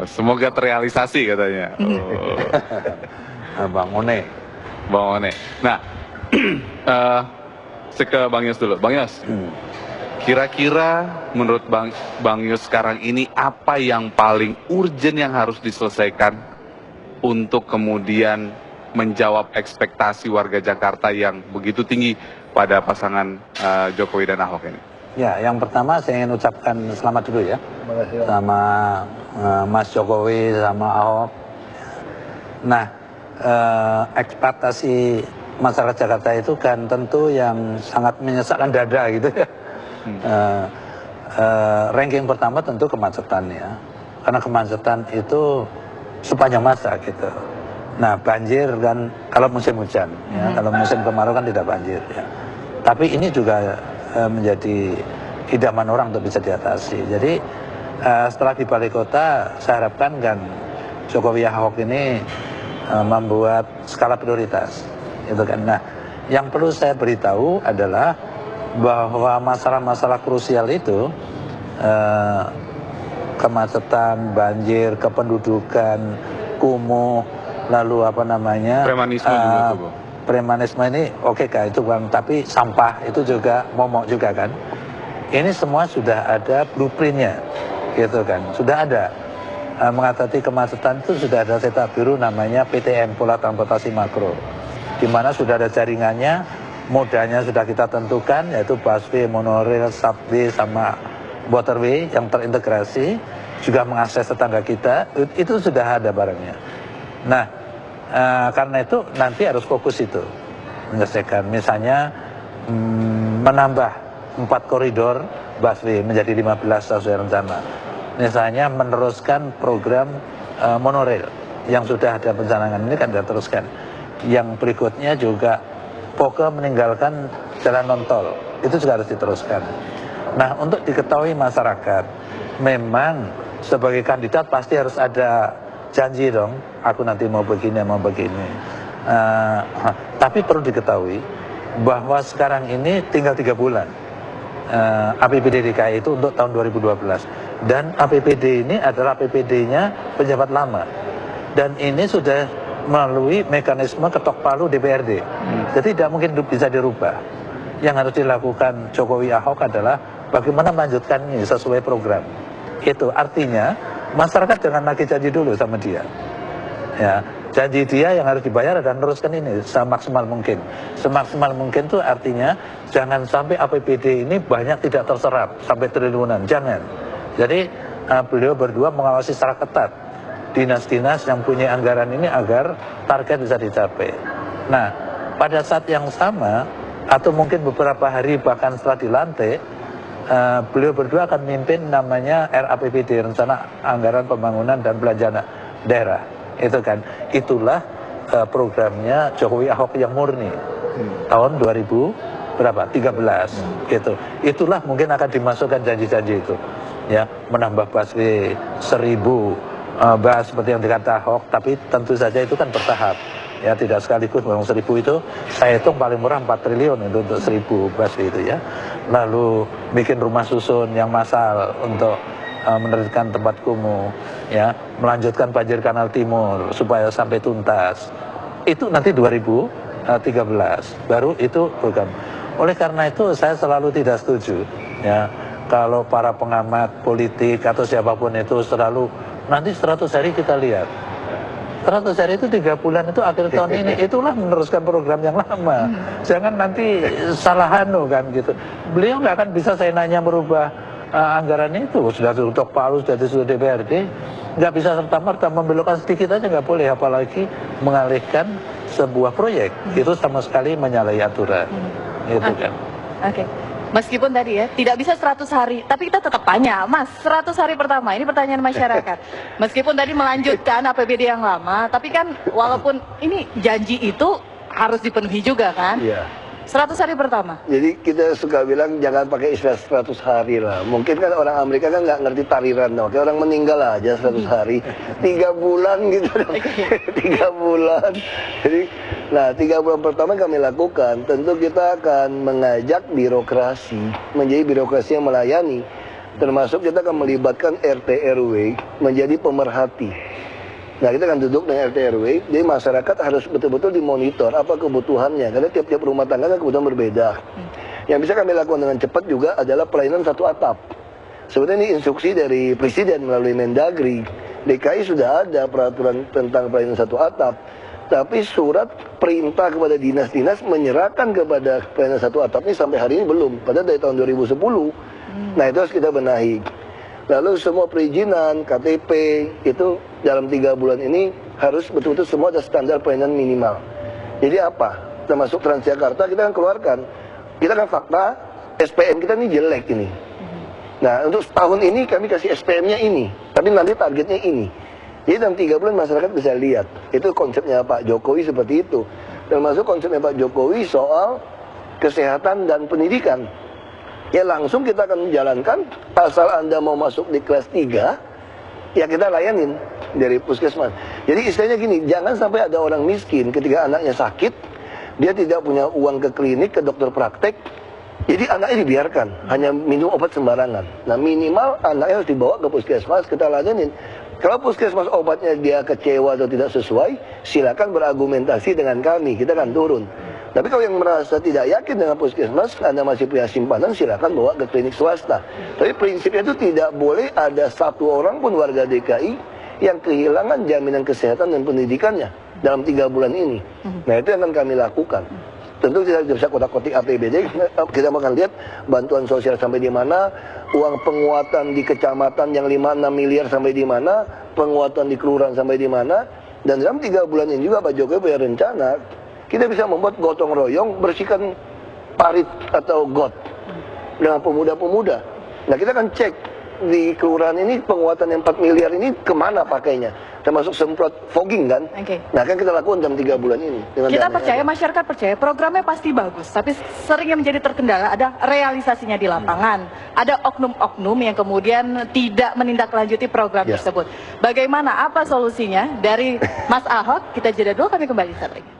Semoga terrealisasi katanya. Bang One. Bang One. Nah, saya ke Bang Yos dulu. Bang Yos, kira-kira menurut Bang Yos sekarang ini apa yang paling urgent yang harus diselesaikan untuk kemudian menjawab ekspektasi warga Jakarta yang begitu tinggi pada pasangan Jokowi dan Ahok ini? Ya, yang pertama saya ingin ucapkan selamat dulu ya, sama Mas Jokowi sama Ahok. Nah, ekspektasi masyarakat Jakarta itu kan tentu yang sangat menyesakkan dada gitu ya. Ranking pertama tentu kemacetan ya, karena kemacetan itu sepanjang masa gitu. Nah, banjir kan kalau musim hujan ya, kalau musim kemarau kan tidak banjir ya. Tapi ini juga menjadi idaman orang untuk bisa diatasi. Jadi setelah di balai kota, saya harapkan kan Jokowi Ahok ini membuat skala prioritas, itu kan. Nah, yang perlu saya beritahu adalah bahwa masalah-masalah krusial itu, kemacetan, banjir, kependudukan, kumuh, lalu apa namanya, premanisme juga tuh, Bang. Premanisme ini oke kah itu Bang, tapi sampah itu juga momok juga kan. Ini semua sudah ada blueprintnya, gitu kan, sudah ada. Mengatasi kemacetan itu sudah ada cetak biru namanya PTM, Pola Transportasi Makro, di mana sudah ada jaringannya, modanya sudah kita tentukan, yaitu busway, monorail, subway, sama waterway yang terintegrasi, juga mengakses tetangga kita, itu sudah ada barangnya. Nah, karena itu nanti harus fokus itu, menyelesaikan, misalnya menambah 4 koridor busway menjadi 15 sesuai rencana. Misalnya meneruskan program monorail yang sudah ada pencanangan ini kan diteruskan. Yang berikutnya juga pokoknya meninggalkan jalan non-tol, itu juga harus diteruskan. Nah, untuk diketahui masyarakat, memang sebagai kandidat pasti harus ada janji dong, aku nanti mau begini, mau begini. Tapi perlu diketahui bahwa sekarang ini tinggal 3 bulan APBD DKI itu untuk tahun 2012. Dan APBD ini adalah APBD-nya pejabat lama. Dan ini sudah melalui mekanisme ketok palu DPRD. Jadi tidak mungkin bisa dirubah. Yang harus dilakukan Jokowi Ahok adalah bagaimana melanjutkan ini sesuai program. Itu artinya masyarakat jangan lagi janji dulu sama dia. Ya, janji dia yang harus dibayar dan teruskan ini semaksimal mungkin. Semaksimal mungkin itu artinya jangan sampai APBD ini banyak tidak terserap sampai triliunan, jangan. Jadi beliau berdua mengawasi secara ketat dinas-dinas yang punya anggaran ini agar target bisa dicapai. Nah, pada saat yang sama atau mungkin beberapa hari bahkan setelah dilantik, beliau berdua akan memimpin namanya RAPBD, Rencana Anggaran Pembangunan dan Belanja Daerah. Itu kan, itulah programnya Jokowi Ahok yang murni tahun 2013 gitu. Itulah mungkin akan dimasukkan janji-janji itu ya, menambah busway 1000 bus seperti yang dikata Ahok, tapi tentu saja itu kan bertahap ya, tidak sekaligus. Memang 1000 itu saya hitung paling murah 4 triliun itu untuk 1000 busway itu ya. Lalu bikin rumah susun yang massal untuk menerbitkan tempat kumuh ya, melanjutkan banjir kanal timur supaya sampai tuntas. Itu nanti 2013 baru itu program. Oleh karena itu saya selalu tidak setuju ya kalau para pengamat politik atau siapapun itu selalu nanti 100 hari kita lihat. 100 hari itu 3 bulan itu akhir tahun ini, itulah meneruskan program yang lama. Jangan nanti salah kan gitu. Beliau nggak akan bisa saya nanya merubah anggaran itu, sudah tutup palu, sudah DPRD, nggak bisa serta-merta membelokkan sedikit aja nggak boleh, apalagi mengalihkan sebuah proyek, itu sama sekali menyalahi aturan, gitu kan. Oke. Meskipun tadi ya, tidak bisa 100 hari, tapi kita tetap tanya, Mas, 100 hari pertama, ini pertanyaan masyarakat. Meskipun tadi melanjutkan APBD yang lama, tapi kan walaupun ini janji itu harus dipenuhi juga kan? Iya. 100 hari pertama. Jadi kita suka bilang jangan pakai istilah 100 hari lah. Mungkin kan orang Amerika kan nggak ngerti tariran, no. Kayak orang meninggal aja 100 hari, 3 bulan gitu. 3 bulan. Jadi, nah 3 bulan pertama kami lakukan, tentu kita akan mengajak birokrasi menjadi birokrasi yang melayani. Termasuk kita akan melibatkan RT RW menjadi pemerhati. Nah, kita akan duduk dengan RT RW, jadi masyarakat harus betul-betul dimonitor apa kebutuhannya, karena tiap-tiap rumah tangga kan kebutuhan berbeda. Yang bisa kami lakukan dengan cepat juga adalah pelayanan satu atap. Sebenarnya ini instruksi dari Presiden melalui Mendagri. DKI sudah ada peraturan tentang pelayanan satu atap, tapi surat perintah kepada dinas-dinas menyerahkan kepada pelayanan satu atap ini sampai hari ini belum, padahal dari tahun 2010. Nah, itu harus kita benahi. Lalu semua perizinan, KTP, itu dalam 3 bulan ini harus betul-betul semua ada standar pelayanan minimal. Jadi apa? Termasuk Transjakarta kita akan keluarkan. Kita kan fakta, SPM kita ini jelek ini. Nah, untuk setahun ini kami kasih SPM-nya ini, tapi nanti targetnya ini. Jadi dalam 3 bulan masyarakat bisa lihat. Itu konsepnya Pak Jokowi seperti itu. Termasuk konsepnya Pak Jokowi soal kesehatan dan pendidikan. Ya langsung kita akan menjalankan, asal Anda mau masuk di kelas 3, ya kita layanin dari puskesmas. Jadi istilahnya gini, jangan sampai ada orang miskin ketika anaknya sakit, dia tidak punya uang ke klinik, ke dokter praktek, jadi anaknya dibiarkan, hanya minum obat sembarangan. Nah minimal anaknya harus dibawa ke puskesmas, kita layanin. Kalau puskesmas obatnya dia kecewa atau tidak sesuai, silakan berargumentasi dengan kami, kita akan turun. Tapi kalau yang merasa tidak yakin dengan puskesmas, Anda masih punya simpanan, silakan bawa ke klinik swasta. Tapi prinsipnya itu tidak boleh ada satu orang pun warga DKI yang kehilangan jaminan kesehatan dan pendidikannya dalam 3 bulan ini. Nah itu yang akan kami lakukan. Tentu tidak bisa kotak-kotik APBD, kita akan lihat bantuan sosial sampai di mana, uang penguatan di kecamatan yang 5-6 miliar sampai di mana, penguatan di kelurahan sampai di mana, dan dalam 3 bulan ini juga Pak Jokowi punya rencana, kita bisa membuat gotong royong bersihkan parit atau got dengan pemuda-pemuda. Nah kita akan cek di kelurahan ini penguatan yang 4 miliar ini kemana pakainya, termasuk semprot fogging kan. Nah kan kita lakukan dalam 3 bulan ini. Kita percaya, masyarakat percaya, programnya pasti bagus, tapi seringnya menjadi terkendala ada realisasinya di lapangan. Ada oknum-oknum yang kemudian tidak menindaklanjuti program tersebut. Bagaimana, apa solusinya dari Mas Ahok? Kita jeda dulu, kami kembali saat lagi.